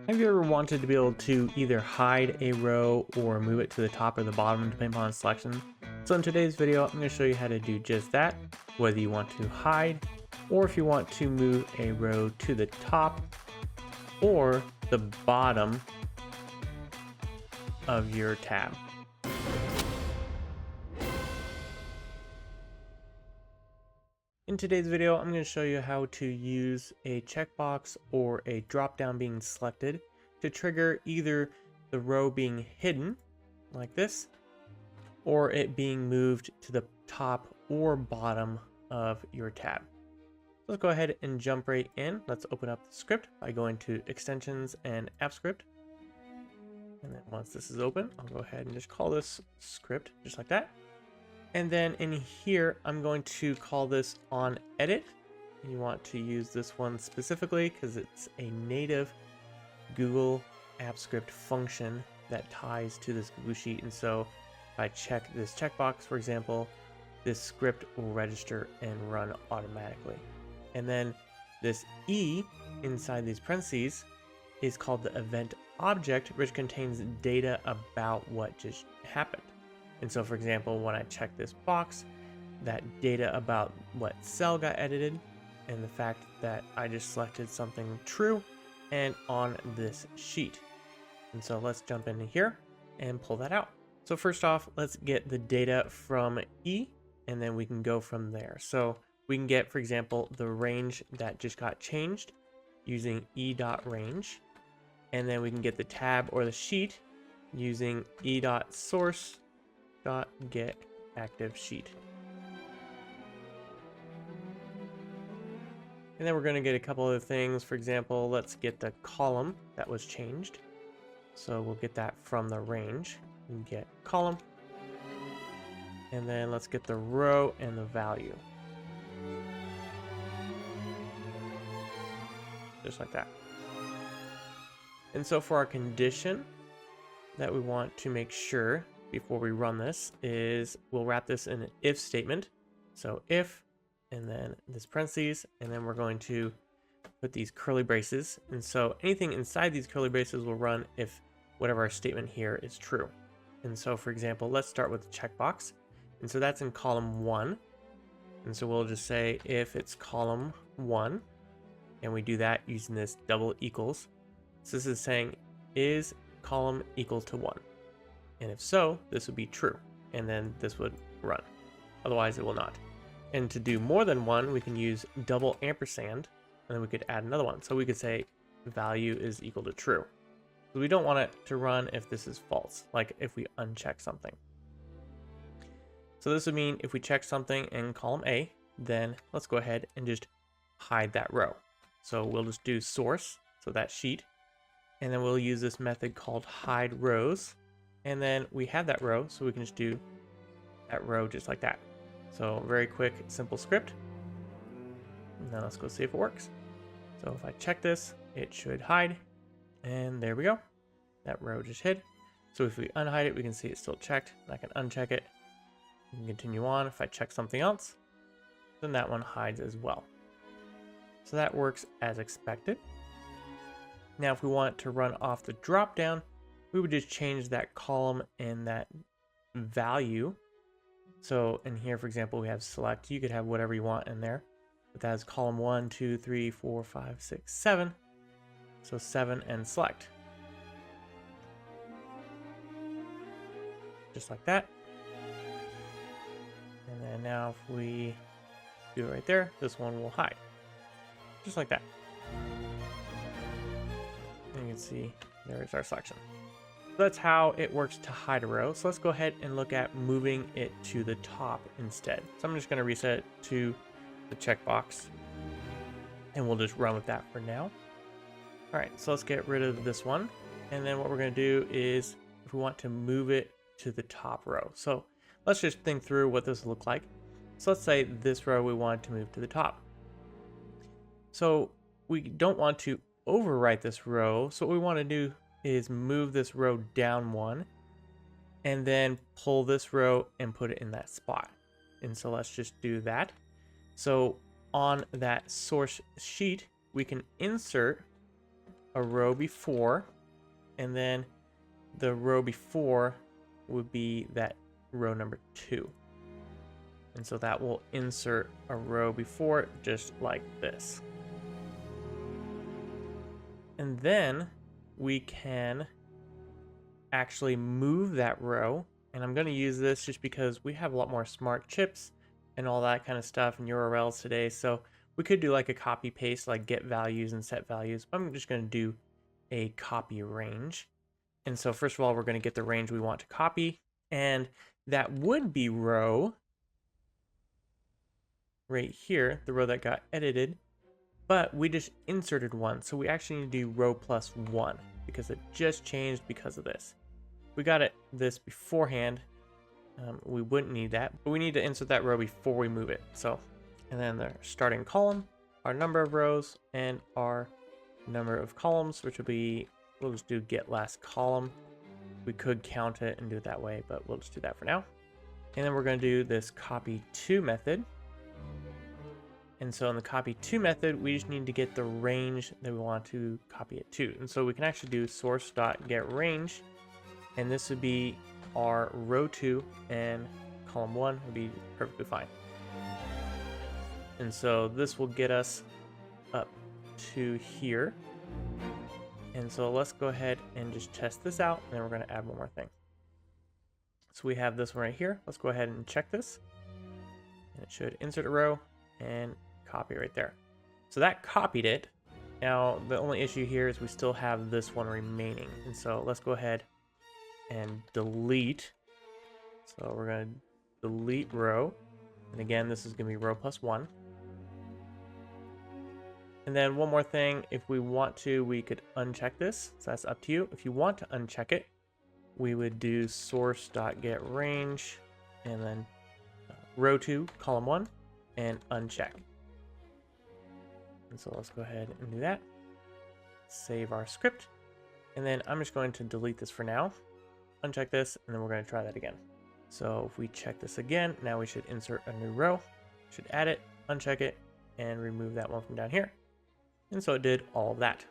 Have you ever wanted to be able to either hide a row or move it to the top or the bottom depending upon selection? So in today's video, I'm going to show you how to do just that, whether you want to hide or if you want to move a row to the top or the bottom of your tab. In today's video, I'm going to show you how to use a checkbox or a drop-down being selected to trigger either the row being hidden, like this, or it being moved to the top or bottom of your tab. So let's go ahead and jump right in. Let's open up the script by going to Extensions and App Script. And then once this is open, I'll go ahead and just call this script, just like that. And then in here, I'm going to call this on edit. You want to use this one specifically because it's a native Google App Script function that ties to this Google Sheet. And so if I check this checkbox, for example, this script will register and run automatically. And then this E inside these parentheses is called the event object, which contains data about what just happened. And so, for example, when I check this box, that data about what cell got edited and the fact that I just selected something true and on this sheet. And so let's jump into here and pull that out. So first off, let's get the data from E and then we can go from there. So we can get, for example, the range that just got changed using e.range. And then we can get the tab or the sheet using e.source get active sheet. And then we're going to get a couple other things. For example, let's get the column that was changed. So we'll get that from the range and get column. And then let's get the row and the value. Just like that. And so for our condition that we want to make sure before we run this is we'll wrap this in an if statement. So if, and then this parentheses, and then we're going to put these curly braces. And so anything inside these curly braces will run if whatever our statement here is true. And so for example, let's start with the checkbox. And so that's in column 1. And so we'll just say if it's column 1, and we do that using this double equals. So this is saying is column equal to 1. And if so, this would be true, and then this would run. Otherwise, it will not. And to do more than one, we can use double ampersand, and then we could add another one. So we could say value is equal to true. So we don't want it to run if this is false, like if we uncheck something. So this would mean if we check something in column A, then let's go ahead and just hide that row. So we'll just do source, so that sheet, and then we'll use this method called hide rows. And then we have that row, so we can just do that row just like that. So very quick, simple script. Now let's go see if it works. So if I check this, it should hide. And there we go. That row just hid. So if we unhide it, we can see it's still checked. I can uncheck it. We can continue on. If I check something else, then that one hides as well. So that works as expected. Now if we want to run off the drop down, we would just change that column and that value. So in here, for example, we have select. You could have whatever you want in there, but that is column 1, 2, 3, 4, 5, 6, 7. So 7 and select. Just like that. And then now if we do it right there, this one will hide. Just like that. And you can see there's our selection. That's how it works to hide a row. So let's go ahead and look at moving it to the top instead. So I'm just going to reset it to the checkbox and we'll just run with that for now. All right, so let's get rid of this one. And then what we're going to do is if we want to move it to the top row. So let's just think through what this will look like. So let's say this row we want to move to the top. So we don't want to overwrite this row. So what we want to do is move this row down one and then pull this row and put it in that spot. And so let's just do that. So on that source sheet, we can insert a row before, and then the row before would be that row number 2. And so that will insert a row before it, just like this. And then we can actually move that row. And I'm going to use this just because we have a lot more smart chips and all that kind of stuff in URLs today. So we could do like a copy paste, like get values and set values. But I'm just going to do a copy range. And so first of all, we're going to get the range we want to copy. And that would be row right here, the row that got edited. But we just inserted one. So we actually need to do row plus 1 because it just changed because of this. We got this beforehand. We wouldn't need that, but we need to insert that row before we move it. So, and then the starting column, our number of rows, and our number of columns, which will be, we'll just do get last column. We could count it and do it that way, but we'll just do that for now. And then we're going to do this copy to method. And so in the copy to method, we just need to get the range that we want to copy it to. And so we can actually do source.getRange, and this would be our row 2 and column 1 would be perfectly fine. And so this will get us up to here. And so let's go ahead and just test this out, and then we're going to add one more thing. So we have this one right here. Let's go ahead and check this. And it should insert a row and copy right there. So that copied it. Now the only issue here is we still have this one remaining. And so let's go ahead and delete. So we're going to delete row. And again, this is going to be row plus 1. And then one more thing, if we want to, we could uncheck this. So that's up to you. If you want to uncheck it, we would do source.getRange and then row 2, column 1, and uncheck. And so let's go ahead and do that. Save our script. And then I'm just going to delete this for now. Uncheck this, and then we're going to try that again. So if we check this again, now we should insert a new row. Should add it, uncheck it, and remove that one from down here. And so it did all of that.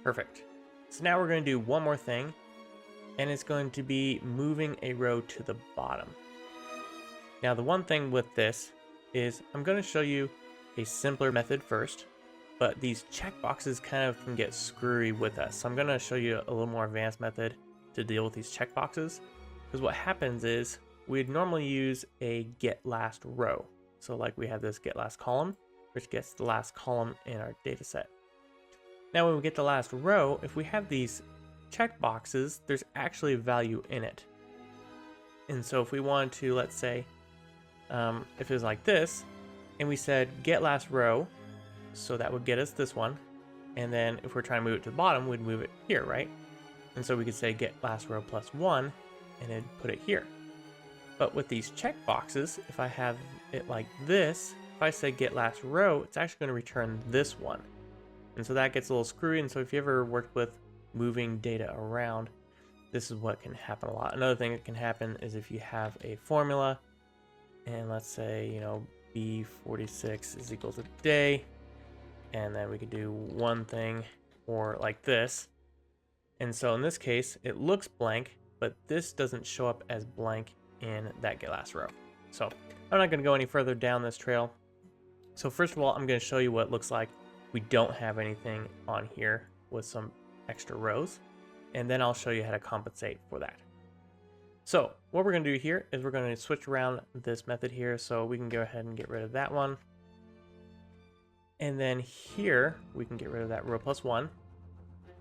Perfect. So now we're going to do one more thing, and it's going to be moving a row to the bottom. Now the one thing with this is I'm going to show you a simpler method first, but these checkboxes kind of can get screwy with us. So I'm going to show you a little more advanced method to deal with these checkboxes, because what happens is we'd normally use a get last row. So like we have this get last column, which gets the last column in our data set. Now when we get the last row, if we have these checkboxes, there's actually value in it. And so if we wanted to, let's say, if it was like this, and we said get last row, so that would get us this one. And then if we're trying to move it to the bottom, we'd move it here, right? And so we could say get last row plus 1, and then put it here. But with these checkboxes, if I have it like this, if I say get last row, it's actually going to return this one. And so that gets a little screwy. And so if you ever worked with moving data around, this is what can happen a lot. Another thing that can happen is if you have a formula, and let's say, you know, B46 is equal to day, and then we could do one thing or like this. And so in this case, it looks blank, but this doesn't show up as blank in that get last row. So I'm not going to go any further down this trail. So first of all, I'm going to show you what it looks like we don't have anything on here with some extra rows, and then I'll show you how to compensate for that. So what we're going to do here is we're going to switch around this method here, so we can go ahead and get rid of that one. And then here we can get rid of that row plus 1.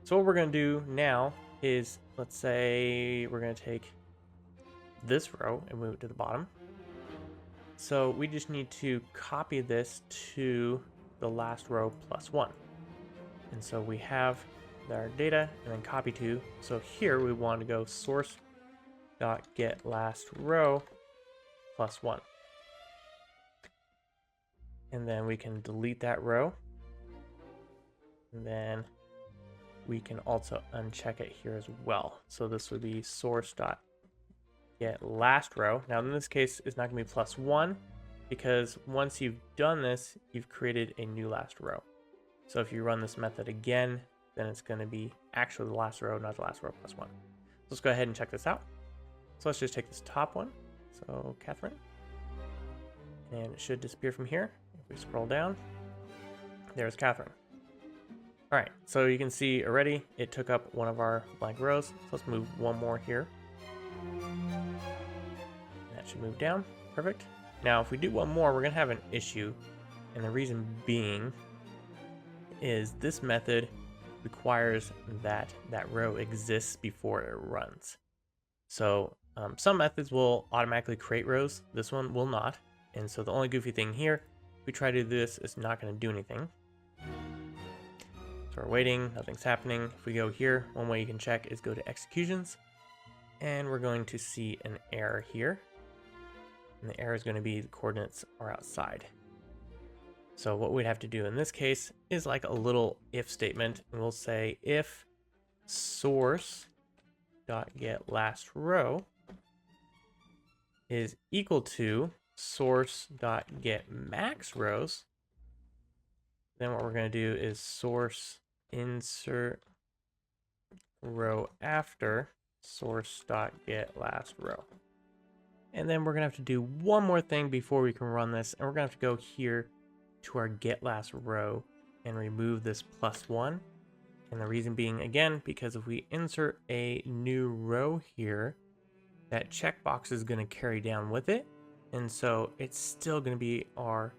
So what we're going to do now is, let's say we're going to take this row and move it to the bottom. So we just need to copy this to the last row plus 1. And so we have our data and then copy to. So here we want to go source.get last row plus 1. And then we can delete that row. And then we can also uncheck it here as well. So this would be source.get last row. Now in this case, it's not going to be plus 1, because once you've done this, you've created a new last row. So if you run this method again, then it's going to be actually the last row, not the last row plus 1. So let's go ahead and check this out. So let's just take this top one. So Catherine. And it should disappear from here. If we scroll down, there's Catherine. All right, so you can see already it took up one of our blank rows. So let's move one more here. That should move down. Perfect. Now, if we do one more, we're going to have an issue. And the reason being is this method requires that that row exists before it runs. So some methods will automatically create rows. This one will not. And so the only goofy thing here, if we try to do this, it's not going to do anything. So we're waiting, nothing's happening. If we go here, one way you can check is go to executions, and we're going to see an error here. And the error is going to be the coordinates are outside. So what we'd have to do in this case is like a little if statement, and we'll say if source.getLastRow is equal to source.getMaxRows, then what we're going to do is source insert row after source.getLastRow. And then we're going to have to do one more thing before we can run this, and we're going to have to go here to our getLastRow and remove this +1. And the reason being, again, because if we insert a new row here, that checkbox is going to carry down with it. And so it's still going to be our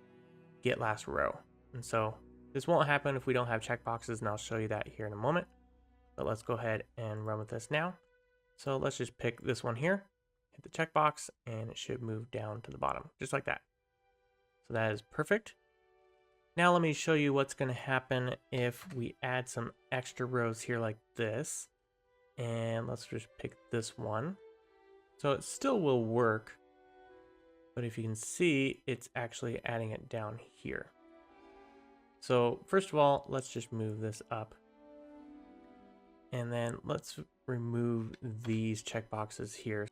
getLastRow. And so this won't happen if we don't have checkboxes, and I'll show you that here in a moment. But let's go ahead and run with this now. So let's just pick this one here, hit the checkbox, and it should move down to the bottom, just like that. So that is perfect. Now let me show you what's going to happen if we add some extra rows here like this. And let's just pick this one. So it still will work, but if you can see, it's actually adding it down here. So first of all, let's just move this up. And then let's remove these checkboxes here.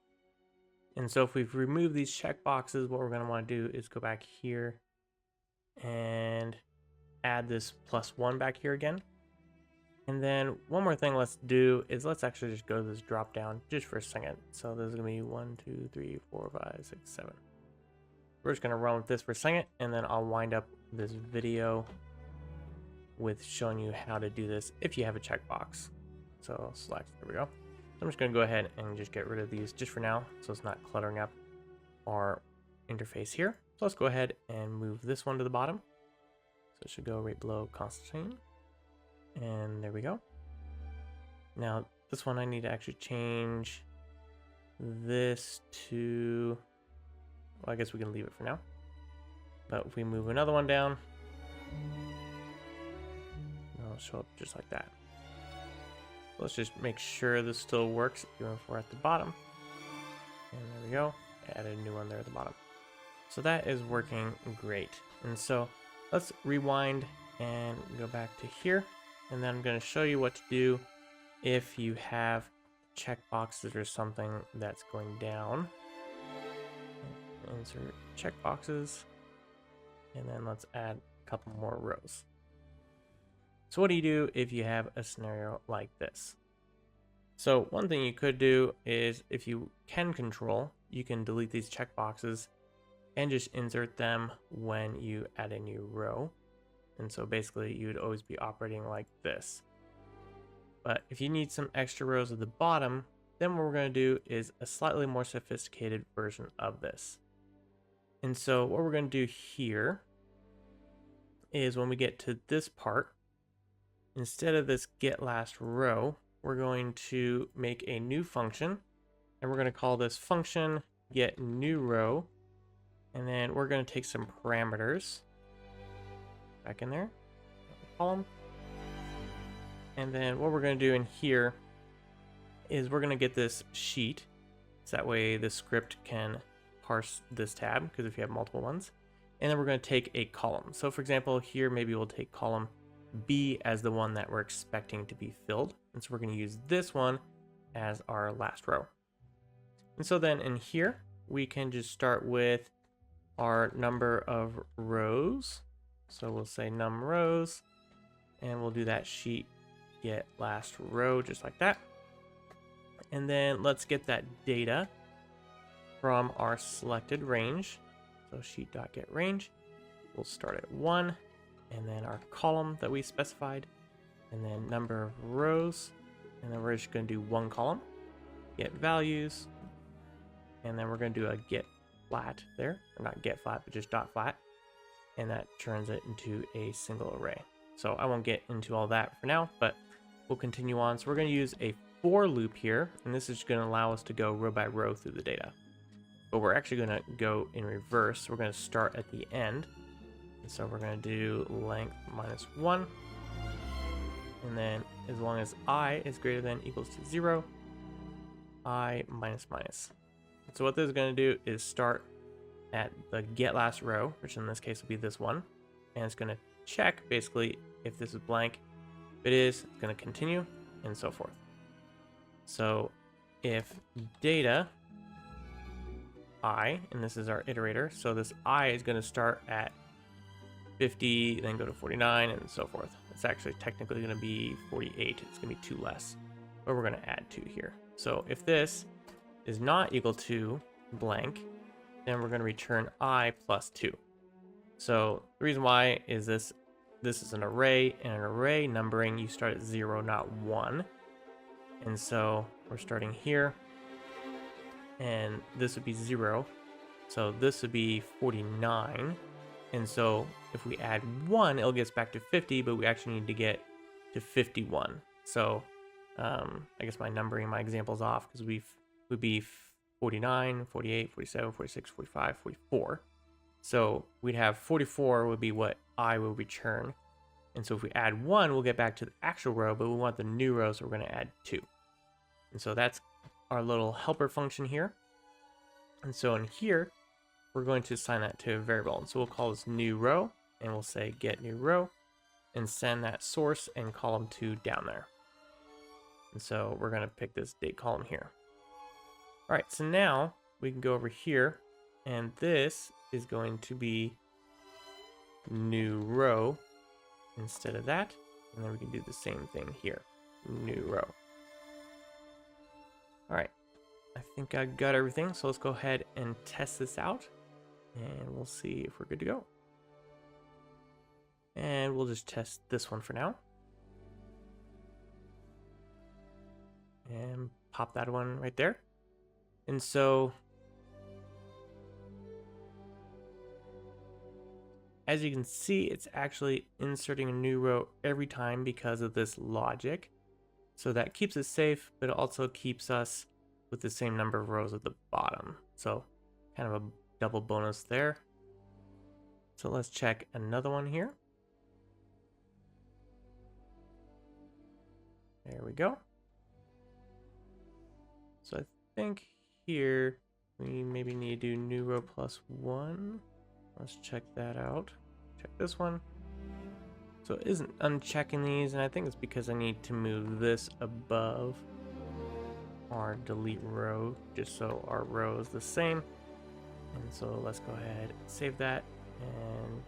And so if we've removed these checkboxes, what we're going to want to do is go back here and add this +1 back here again. And then one more thing let's do is let's actually just go to this drop down just for a second. So this is going to be 1, 2, 3, 4, 5, 6, 7. We're just going to run with this for a second, and then I'll wind up this video with showing you how to do this if you have a checkbox. So select, there we go. So I'm just going to go ahead and just get rid of these just for now, so it's not cluttering up our interface here. So let's go ahead and move this one to the bottom. So it should go right below Constantine. And there we go. Now this one I need to actually change this to, well, I guess we can leave it for now. But if we move another one down, it'll show up just like that. Let's just make sure this still works even if we're at the bottom. And there we go. Added a new one there at the bottom. So that is working great. And so let's rewind and go back to here. And then I'm going to show you what to do if you have checkboxes or something that's going down. Insert checkboxes. And then let's add a couple more rows. So what do you do if you have a scenario like this? So one thing you could do is, if you can control, you can delete these checkboxes and just insert them when you add a new row. And so basically you would always be operating like this. But if you need some extra rows at the bottom, then what we're going to do is a slightly more sophisticated version of this. And so what we're going to do here is, when we get to this part, instead of this getLastRow, we're going to make a new function, and we're going to call this function getNewRow, and then we're going to take some parameters back in there, column, and then what we're going to do in here is we're going to get this sheet, so that way the script can parse this tab, because if you have multiple ones, and then we're going to take a column. So for example, here maybe we'll take column B as the one that we're expecting to be filled. And so we're going to use this one as our last row. And so then in here, we can just start with our number of rows. So we'll say num rows, And we'll do that sheet get last row just like that. And then let's get that data from our selected range. So sheet.getRange, we'll start at 1, and then our column that we specified, and then number of rows, and then we're just going to do one column, get values, and then we're going to do a get flat there, or not get flat, but just dot flat, and that turns it into a single array. So I won't get into all that for now, but we'll continue on. So we're going to use a for loop here, and this is going to allow us to go row by row through the data. But we're actually going to go in reverse. We're going to start at the end. And so we're going to do length -1. And then as long as I is greater than equals to 0, I minus minus. So what this is going to do is start at the get last row, which in this case will be this one. And it's going to check basically if this is blank. If it is, it's going to continue and so forth. So if data I, and this is our iterator, so this I is going to start at 50, then go to 49 and so forth. It's actually technically going to be 48. It's going to be 2 less, but we're going to add 2 here. So if this is not equal to blank, then we're going to return I plus 2. So the reason why is this is an array, and an array numbering, you start at 0, not 1. And so we're starting here, and this would be 0. So this would be 49. And so if we add 1, it'll get us back to 50, but we actually need to get to 51. So I guess my numbering, my example's off, because we would be 49, 48, 47, 46, 45, 44. So we'd have 44 would be what I will return. And so if we add 1, we'll get back to the actual row, but we want the new row, so we're going to add 2. And so that's our little helper function here. And so in here, we're going to assign that to a variable. And so we'll call this new row, and we'll say get new row, and send that source and column 2 down there. And so we're going to pick this date column here. All right, so now we can go over here, and this is going to be new row instead of that. And then we can do the same thing here, new row. All right, I think I got everything. So let's go ahead and test this out, and we'll see if we're good to go. And we'll just test this one for now. And pop that one right there. And so as you can see, it's actually inserting a new row every time because of this logic. So that keeps it safe, but it also keeps us with the same number of rows at the bottom. So kind of a double bonus there. So let's check another one here. There we go. So I think here we maybe need to do new row +1. Let's check that out. Check this one. So it isn't unchecking these, and I think it's because I need to move this above our delete row just so our row is the same. And so let's go ahead and save that, and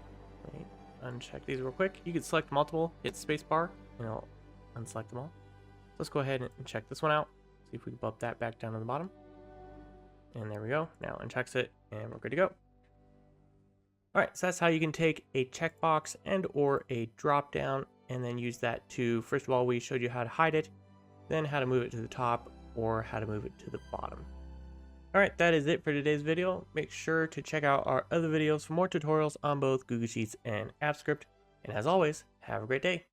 wait, uncheck these real quick. You can select multiple, hit spacebar, and it'll unselect them all. Let's go ahead and check this one out. See if we can bump that back down to the bottom. And there we go. Now unchecks it, and we're good to go. All right, so that's how you can take a checkbox and or a drop down and then use that to, first of all, we showed you how to hide it, then how to move it to the top or how to move it to the bottom. All right, that is it for today's video. Make sure to check out our other videos for more tutorials on both Google Sheets and AppScript. And as always, have a great day.